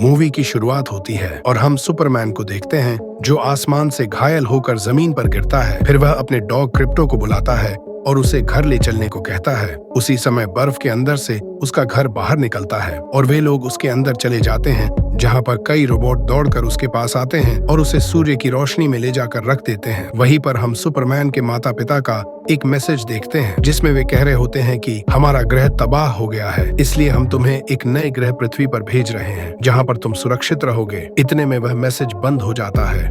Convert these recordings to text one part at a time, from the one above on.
Movie की शुरुआत होती है और हम सुपरमैन को देखते हैं जो आसमान से घायल होकर जमीन पर गिरता है। फिर वह अपने डॉग क्रिप्टो को बुलाता है और उसे घर ले चलने को कहता है। उसी समय बर्फ के अंदर से उसका घर बाहर निकलता है और वे लोग उसके अंदर चले जाते हैं, जहां पर कई रोबोट दौड़कर उसके पास आते हैं और उसे सूर्य की रोशनी में ले जाकर रख देते हैं। वहीं पर हम सुपरमैन के माता पिता का एक मैसेज देखते हैं जिसमें वे कह रहे होते हैं कि हमारा ग्रह तबाह हो गया है, इसलिए हम तुम्हें एक नए ग्रह पृथ्वी पर भेज रहे हैं जहां पर तुम सुरक्षित रहोगे। इतने में वह मैसेज बंद हो जाता है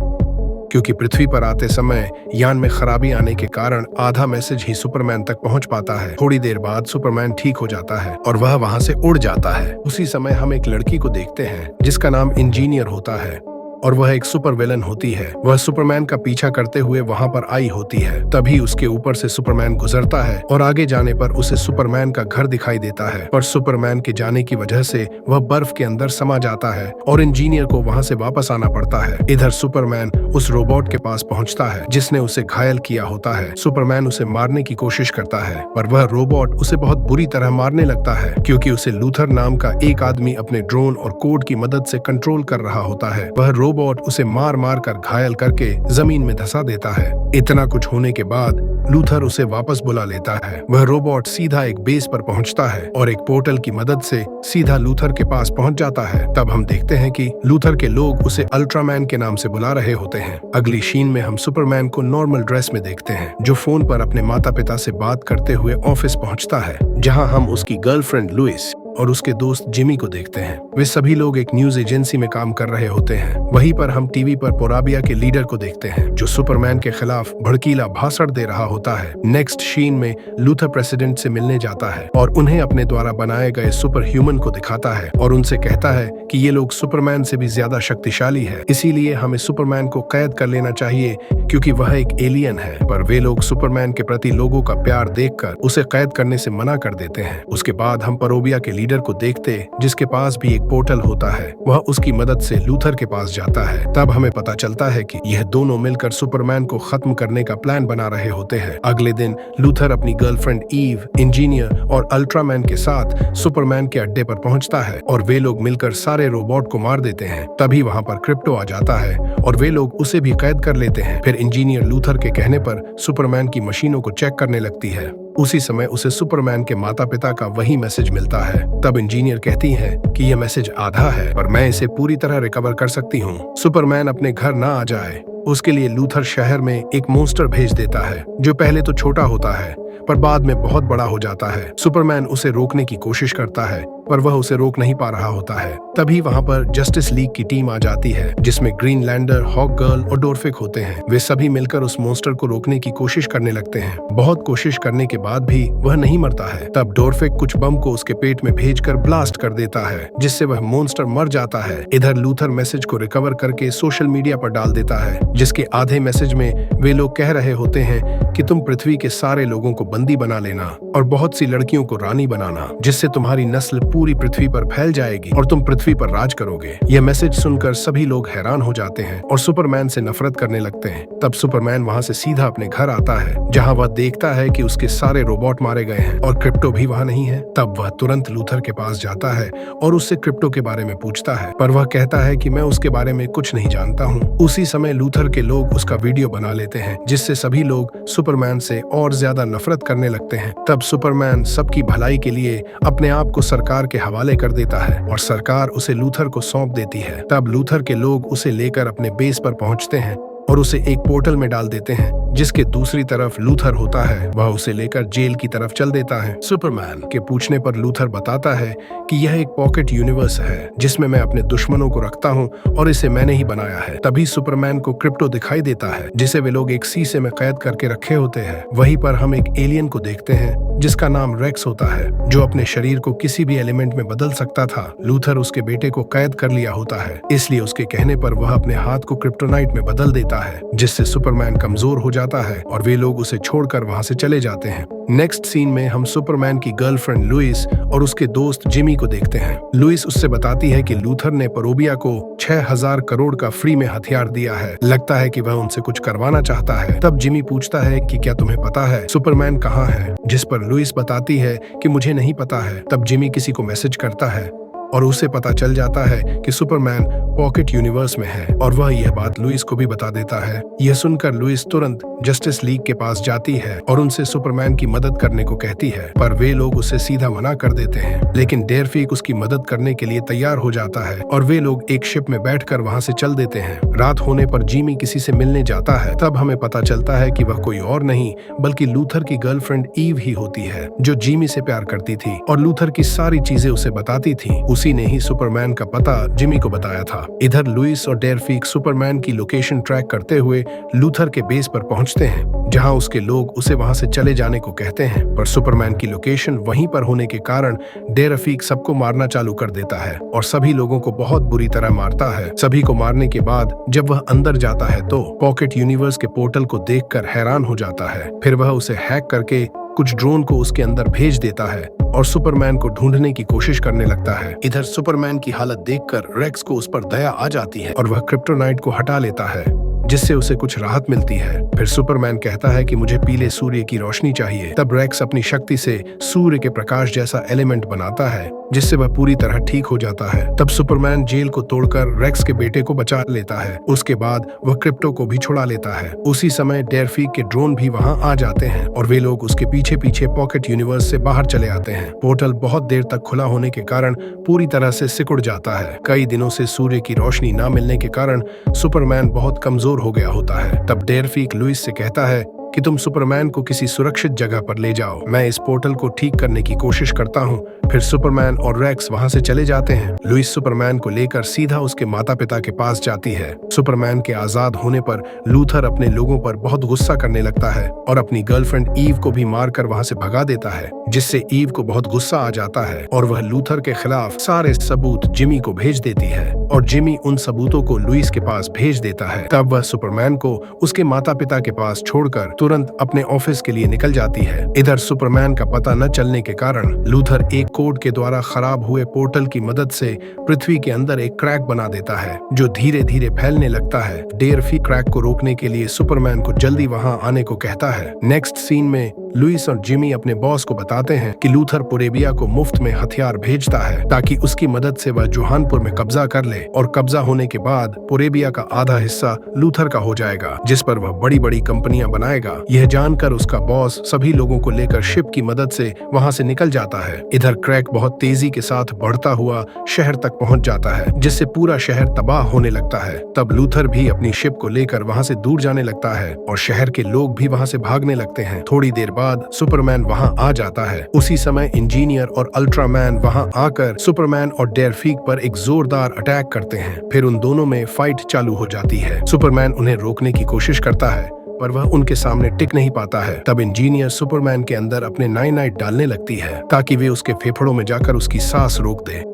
क्योंकि पृथ्वी पर आते समय यान में खराबी आने के कारण आधा मैसेज ही सुपरमैन तक पहुंच पाता है। थोड़ी देर बाद सुपरमैन ठीक हो जाता है और वह वहां से उड़ जाता है। उसी समय हम एक लड़की को देखते हैं जिसका नाम इंजीनियर होता है और वह एक सुपर विलन होती है। वह सुपरमैन का पीछा करते हुए वहां पर आई होती है। तभी उसके ऊपर से सुपरमैन गुजरता है और आगे जाने पर उसे सुपरमैन का घर दिखाई देता है, पर सुपरमैन के जाने की वजह से वह बर्फ के अंदर समा जाता है और इंजीनियर को वहां से वापस आना पड़ता है। इधर सुपरमैन उस रोबोट के पास पहुंचता है जिसने उसे घायल किया होता है। सुपरमैन उसे मारने की कोशिश करता है पर वह रोबोट उसे बहुत बुरी तरह मारने लगता है क्योंकि उसे लूथर नाम का एक आदमी अपने ड्रोन और कोड की मदद से कंट्रोल कर रहा होता है। वह रोबोट उसे मार मार कर घायल करके जमीन में धंसा देता है। इतना कुछ होने के बाद लूथर उसे वापस बुला लेता है। वह रोबोट सीधा एक बेस पर पहुंचता है और एक पोर्टल की मदद से सीधा लूथर के पास पहुंच जाता है। तब हम देखते हैं कि लूथर के लोग उसे अल्ट्रामैन के नाम से बुला रहे होते हैं। अगली सीन में हम सुपरमैन को नॉर्मल ड्रेस में देखते हैं जो फोन पर अपने माता पिता से बात करते हुए ऑफिस पहुंचता है, जहां हम उसकी गर्लफ्रेंड लुइस और उसके दोस्त जिमी को देखते हैं। वे सभी लोग एक न्यूज एजेंसी में काम कर रहे होते हैं। वहीं पर हम टीवी पर पोराबिया के लीडर को देखते हैं जो सुपरमैन के खिलाफ भड़कीला भाषण दे रहा होता है। नेक्स्ट सीन में लूथर प्रेसिडेंट से मिलने जाता है और उन्हें अपने द्वारा बनाए गए सुपर ह्यूमन को दिखाता है और उनसे कहता है कि ये लोग सुपरमैन से भी ज्यादा शक्तिशाली है, इसीलिए हमें सुपरमैन को कैद कर लेना चाहिए क्योंकि वह एक एलियन है। पर वे लोग सुपरमैन के प्रति लोगों का प्यार देखकर उसे कैद करने से मना कर देते हैं। उसके बाद हम पोराबिया के लीडर को देखते जिसके पास भी एक पोर्टल होता है। वह उसकी मदद से लूथर के पास जाता है। तब हमें पता चलता है कि यह दोनों मिलकर सुपरमैन को खत्म करने का प्लान बना रहे होते हैं। अगले दिन लूथर अपनी गर्लफ्रेंड ईव, इंजीनियर और अल्ट्रामैन के साथ सुपरमैन के अड्डे पर पहुंचता है और वे लोग मिलकर सारे रोबोट को मार देते हैं। तभी वहां पर क्रिप्टो आ जाता है और वे लोग उसे भी कैद कर लेते हैं। फिर इंजीनियर लूथर के कहने पर सुपरमैन की मशीनों को चेक करने लगती है। उसी समय उसे सुपरमैन के माता पिता का वही मैसेज मिलता है। तब इंजीनियर कहती है कि यह मैसेज आधा है पर मैं इसे पूरी तरह रिकवर कर सकती हूँ। सुपरमैन अपने घर ना आ जाए उसके लिए लूथर शहर में एक मॉन्स्टर भेज देता है जो पहले तो छोटा होता है पर बाद में बहुत बड़ा हो जाता है। सुपरमैन उसे रोकने की कोशिश करता है पर वह उसे रोक नहीं पा रहा होता है। तभी वहां पर जस्टिस लीग की टीम आ जाती है जिसमें ग्रीनलैंडर, हॉक गर्ल और डोरफिक होते हैं। वे सभी मिलकर उस मॉन्स्टर को रोकने की कोशिश करने लगते हैं। बहुत कोशिश करने के बाद भी वह नहीं मरता है। तब डोरफिक कुछ बम को उसके पेट में भेजकर ब्लास्ट कर देता है जिससे वह मॉन्स्टर मर जाता है। इधर लूथर मैसेज को रिकवर करके सोशल मीडिया पर डाल देता है जिसके आधे मैसेज में वे लोग कह रहे होते हैं कि तुम पृथ्वी के सारे लोगों को बंदी बना लेना और बहुत सी लड़कियों को रानी बनाना, जिससे तुम्हारी नस्ल पूरी पृथ्वी पर फैल जाएगी और तुम पृथ्वी पर राज करोगे। यह मैसेज सुनकर सभी लोग हैरान हो जाते हैं और सुपरमैन से नफरत करने लगते हैं। तब सुपरमैन वहां से सीधा अपने घर आता है जहां वह देखता है कि उसके सारे रोबोट मारे गए हैं और क्रिप्टो भी वहां नहीं है। तब वह तुरंत लूथर के पास जाता है और उससे क्रिप्टो के बारे में पूछता है पर वह कहता है कि मैं उसके बारे में कुछ नहीं जानता हूँ। उसी समय लूथर के लोग उसका वीडियो बना लेते हैं जिससे सभी लोग सुपरमैन से और ज्यादा नफरत करने लगते हैं। तब सुपरमैन सबकी भलाई के लिए अपने आप को सरकार के हवाले कर देता है और सरकार उसे लूथर को सौंप देती है। तब लूथर के लोग उसे लेकर अपने बेस पर पहुंचते हैं और उसे एक पोर्टल में डाल देते हैं जिसके दूसरी तरफ लूथर होता है। वह उसे लेकर जेल की तरफ चल देता है। सुपरमैन के पूछने पर लूथर बताता है कि यह एक पॉकेट यूनिवर्स है जिसमें मैं अपने दुश्मनों को रखता हूं और इसे मैंने ही बनाया है। तभी सुपरमैन को क्रिप्टो दिखाई देता है जिसे वे लोग एक शीशे में कैद करके रखे होते हैं। वहीं पर हम एक एलियन को देखते हैं जिसका नाम रेक्स होता है जो अपने शरीर को किसी भी एलिमेंट में बदल सकता था। लूथर उसके बेटे को कैद कर लिया होता है, इसलिए उसके कहने पर वह अपने हाथ को क्रिप्टोनाइट में बदल देता है जिससे सुपरमैन कमजोर हो जाता है और वे लोग उसे छोड़कर वहां से चले जाते हैं। नेक्स्ट सीन में हम सुपरमैन की गर्लफ्रेंड लुइस और उसके दोस्त जिमी को देखते हैं। लुइस उससे बताती है कि लूथर ने पोराबिया को 6000 करोड़ का फ्री में हथियार दिया है। लगता है कि वह उनसे कुछ करवाना चाहता है। तब जिमी पूछता है कि क्या तुम्हें पता है सुपरमैन कहाँ है, जिस पर लुइस बताती है कि मुझे नहीं पता है। तब जिमी किसी को मैसेज करता है और उसे पता चल जाता है कि सुपरमैन पॉकेट यूनिवर्स में है और वह यह बात लुइस को भी बता देता है। यह सुनकर लुइस तुरंत जस्टिस लीग के पास जाती है और उनसे सुपरमैन की मदद करने को कहती है, पर वे लोग उसे सीधा मना कर देते हैं। लेकिन डेरफीक उसकी मदद करने के लिए तैयार हो जाता है और वे लोग एक शिप में बैठकर वहां से चल देते हैं। रात होने पर जिमी किसी से मिलने जाता है। तब हमें पता चलता है कि वह कोई और नहीं बल्कि लूथर की गर्लफ्रेंड ईव ही होती है, जो जिमी से प्यार करती थी और लूथर की सारी चीजें उसे बताती थी। उसी ने ही सुपरमैन का पता जिमी को बताया था। इधर लुइस और डेरफीक सुपरमैन की लोकेशन ट्रैक करते हुए लूथर के बेस पर पहुंचते हैं, जहां उसके लोग उसे वहां से चले जाने को कहते हैं, पर सुपरमैन की लोकेशन वहीं पर होने के कारण डेरफीक सबको मारना चालू कर देता है और सभी लोगों को बहुत बुरी तरह मारता है। सभी को मारने के बाद जब वह अंदर जाता है तो पॉकेट यूनिवर्स के पोर्टल को देखकर हैरान हो जाता है। फिर वह उसे हैक करके कुछ ड्रोन को उसके अंदर भेज देता है और सुपरमैन को ढूंढने की कोशिश करने लगता है। इधर सुपरमैन की हालत देखकर रेक्स को उस पर दया आ जाती है और वह क्रिप्टोनाइट को हटा लेता है, जिससे उसे कुछ राहत मिलती है। फिर सुपरमैन कहता है कि मुझे पीले सूर्य की रोशनी चाहिए। तब रेक्स अपनी शक्ति से सूर्य के प्रकाश जैसा एलिमेंट बनाता है, जिससे वह पूरी तरह ठीक हो जाता है। तब सुपरमैन जेल को तोड़कर रेक्स के बेटे को बचा लेता है। उसके बाद वह क्रिप्टो को भी छुड़ा लेता है। उसी समय डेरफीक के ड्रोन भी वहां आ जाते हैं और वे लोग उसके पीछे पीछे पॉकेट यूनिवर्स से बाहर चले आते हैं। पोर्टल बहुत देर तक खुला होने के कारण पूरी तरह से सिकुड़ जाता है। कई दिनों से सूर्य की रोशनी न मिलने के कारण सुपरमैन बहुत कमजोर हो गया होता है। तब डेरफीक लुइस से कहता है कि तुम सुपरमैन को किसी सुरक्षित जगह पर ले जाओ, मैं इस पोर्टल को ठीक करने की कोशिश करता हूँ। फिर सुपरमैन और रेक्स वहां से चले जाते हैं। लुइस सुपरमैन को लेकर सीधा उसके माता पिता के पास जाती है। सुपरमैन के आजाद होने पर लूथर अपने लोगों पर बहुत गुस्सा करने लगता है और अपनी गर्लफ्रेंड ईव को भी मारकर वहां से भगा देता है, जिससे ईव को बहुत गुस्सा आ जाता है और वह लूथर के खिलाफ सारे सबूत जिमी को भेज देती है और जिमी उन सबूतों को लुइस के पास भेज देता है। तब वह सुपरमैन को उसके माता पिता के पास छोड़कर तुरंत अपने ऑफिस के लिए निकल जाती है। इधर सुपरमैन का पता न चलने के कारण लूथर एक कोड के द्वारा खराब हुए पोर्टल की मदद से पृथ्वी के अंदर एक क्रैक बना देता है, जो धीरे धीरे फैलने लगता है। डेरफीक क्रैक को रोकने के लिए सुपरमैन को जल्दी वहां आने को कहता है। नेक्स्ट सीन में लुइस और जिमी अपने बॉस को बताते हैं कि लूथर पुरेबिया को मुफ्त में हथियार भेजता है ताकि उसकी मदद से वह जोहानपुर में कब्जा कर ले और कब्जा होने के बाद पुरेबिया का आधा हिस्सा लूथर का हो जाएगा, जिस पर वह बड़ी बड़ी कंपनियां बनाएगा। यह जानकर उसका बॉस सभी लोगों को लेकर शिप की मदद से वहां से निकल जाता है। इधर क्रैक बहुत तेजी के साथ बढ़ता हुआ शहर तक पहुंच जाता है, जिससे पूरा शहर तबाह होने लगता है। तब लूथर भी अपनी शिप को लेकर वहां से दूर जाने लगता है और शहर के लोग भी वहां से भागने लगते हैं। थोड़ी देर बाद सुपरमैन वहां आ जाता है। उसी समय इंजीनियर और अल्ट्रामैन वहां आकर सुपरमैन और डेरफीक पर एक जोरदार अटैक करते हैं। फिर उन दोनों में फाइट चालू हो जाती है। सुपरमैन उन्हें रोकने की कोशिश करता है, पर वह उनके सामने टिक नहीं पाता है। तब इंजीनियर सुपरमैन के अंदर अपने नाइनाइट डालने लगती है ताकि वे उसके फेफड़ों में जाकर उसकी सांस रोक दे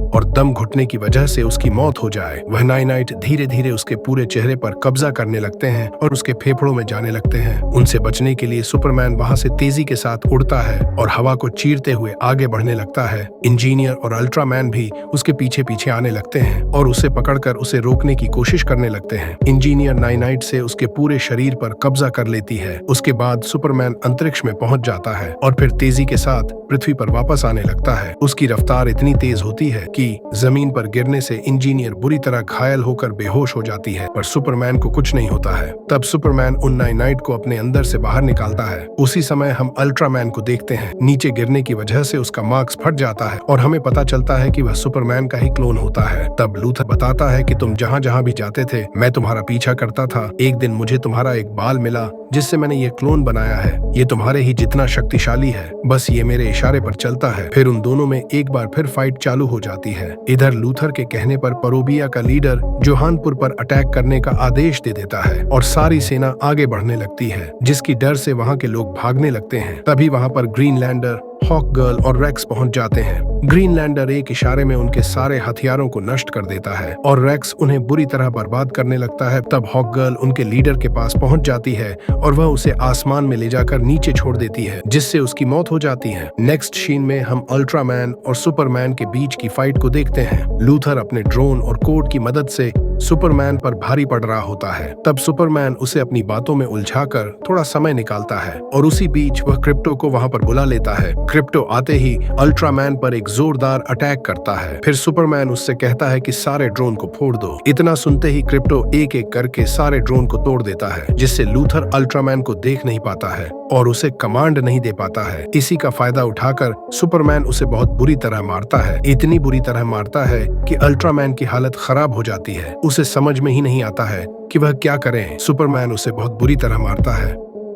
और दम घुटने की वजह से उसकी मौत हो जाए। वह नाइनाइट धीरे धीरे उसके पूरे चेहरे पर कब्जा करने लगते हैं और उसके फेफड़ों में जाने लगते हैं। उनसे बचने के लिए सुपरमैन वहां से तेजी के साथ उड़ता है और हवा को चीरते हुए आगे बढ़ने लगता है। इंजीनियर और अल्ट्रामैन भी उसके पीछे पीछे आने लगते हैं और उसे पकड़कर उसे रोकने की कोशिश करने लगते हैं। इंजीनियर नाइनाइट से उसके पूरे शरीर पर कब्जा कर लेती है। उसके बाद सुपरमैन अंतरिक्ष में पहुंच जाता है और फिर तेजी के साथ पृथ्वी पर वापस आने लगता है। उसकी रफ्तार इतनी तेज होती है कि जमीन पर गिरने से इंजीनियर बुरी तरह घायल होकर बेहोश हो जाती है, पर सुपरमैन को कुछ नहीं होता है। तब सुपरमैन उन नाइनाइट को अपने अंदर से बाहर निकालता है। उसी समय हम अल्ट्रामैन को देखते हैं। नीचे गिरने की वजह से उसका मास्क फट जाता है और हमें पता चलता है कि वह सुपरमैन का ही क्लोन होता है। तब लूथर बताता है कि तुम जहाँ जहाँ भी जाते थे मैं तुम्हारा पीछा करता था। एक दिन मुझे तुम्हारा एक बाल मिला जिससे मैंने ये क्लोन बनाया है। ये तुम्हारे ही जितना शक्तिशाली है, बस ये मेरे इशारे पर चलता है। फिर उन दोनों में एक बार फिर फाइट चालू हो जाती है। इधर लूथर के कहने पर परोबिया का लीडर जोहानपुर पर अटैक करने का आदेश दे देता है और सारी सेना आगे बढ़ने लगती है, जिसकी डर से वहां के लोग भागने लगते हैं। तभी वहां पर ग्रीनलैंडर, हॉक गर्ल और रेक्स पहुंच जाते हैं। ग्रीनलैंडर एक इशारे में उनके सारे हथियारों को नष्ट कर देता है और रेक्स उन्हें बुरी तरह बर्बाद करने लगता है। तब हॉक गर्ल उनके लीडर के पास पहुंच जाती है और वह उसे आसमान में ले जाकर नीचे छोड़ देती है, जिससे उसकी मौत हो जाती है। नेक्स्ट सीन में हम अल्ट्रामैन और सुपरमैन के बीच की फाइट को देखते हैं। लूथर अपने ड्रोन और कोड की मदद से सुपरमैन पर भारी पड़ रहा होता है। तब सुपरमैन उसे अपनी बातों में उलझाकर थोड़ा समय निकालता है और उसी बीच वह क्रिप्टो को वहां पर बुला लेता है। क्रिप्टो आते ही अल्ट्रामैन पर एक जोरदार अटैक करता है। फिर सुपरमैन उससे कहता है कि सारे ड्रोन को फोड़ दो। इतना सुनते ही क्रिप्टो एक एक करके सारे ड्रोन को तोड़ देता है, जिससे लूथर अल्ट्रामैन को देख नहीं पाता है और उसे कमांड नहीं दे पाता है। इसी का फायदा उठाकर सुपरमैन उसे बहुत बुरी तरह मारता है। इतनी बुरी तरह मारता है कि अल्ट्रामैन की हालत खराब हो जाती है। उसे समझ में ही नहीं आता है कि वह क्या करे। सुपरमैन उसे बहुत बुरी तरह मारता है,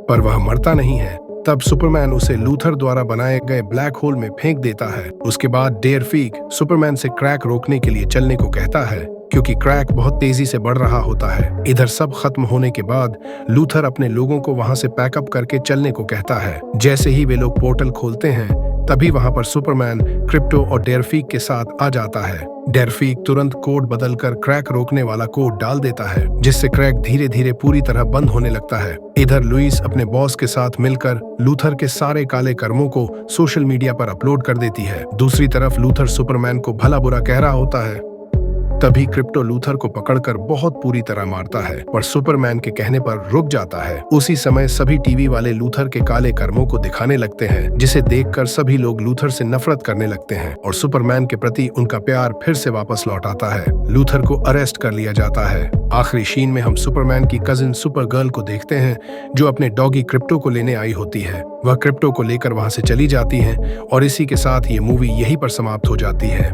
पर वह मरता नहीं है। तब सुपरमैन उसे लूथर द्वारा बनाए गए ब्लैक होल में फेंक देता है। उसके बाद डेयरफीक सुपरमैन से क्रैक रोकने के लिए चलने को कहता है, क्योंकि क्रैक बहुत तेजी से बढ़ रहा होता है। इधर सब खत्म होने के बाद लूथर अपने लोगों को वहां से पैकअप करके चलने को कहता है। जैसे ही वे लोग पोर्टल खोलते हैं, तभी वहां पर सुपरमैन क्रिप्टो और डेयरफीक के साथ आ जाता है। डेयरफीक तुरंत कोड बदलकर क्रैक रोकने वाला कोड डाल देता है, जिससे क्रैक धीरे धीरे पूरी तरह बंद होने लगता है। इधर लुइस अपने बॉस के साथ मिलकर लूथर के सारे काले कर्मों को सोशल मीडिया पर अपलोड कर देती है। दूसरी तरफ लूथर सुपरमैन को भला बुरा कह रहा होता है। तभी क्रिप्टो लूथर को पकड़कर बहुत बुरी तरह मारता है, पर सुपरमैन के कहने पर रुक जाता है। उसी समय सभी टीवी वाले लूथर के काले कर्मों को दिखाने लगते हैं, जिसे देखकर सभी लोग लूथर से नफरत करने लगते हैं और सुपरमैन के प्रति उनका प्यार फिर से वापस लौट आता है। लूथर को अरेस्ट कर लिया जाता है। आखिरी सीन में हम सुपरमैन की कजिन सुपर गर्ल को देखते हैं, जो अपने डॉगी क्रिप्टो को लेने आई होती है। वह क्रिप्टो को लेकर वहां से चली जाती है और इसी के साथ ये मूवी यहीं पर समाप्त हो जाती है।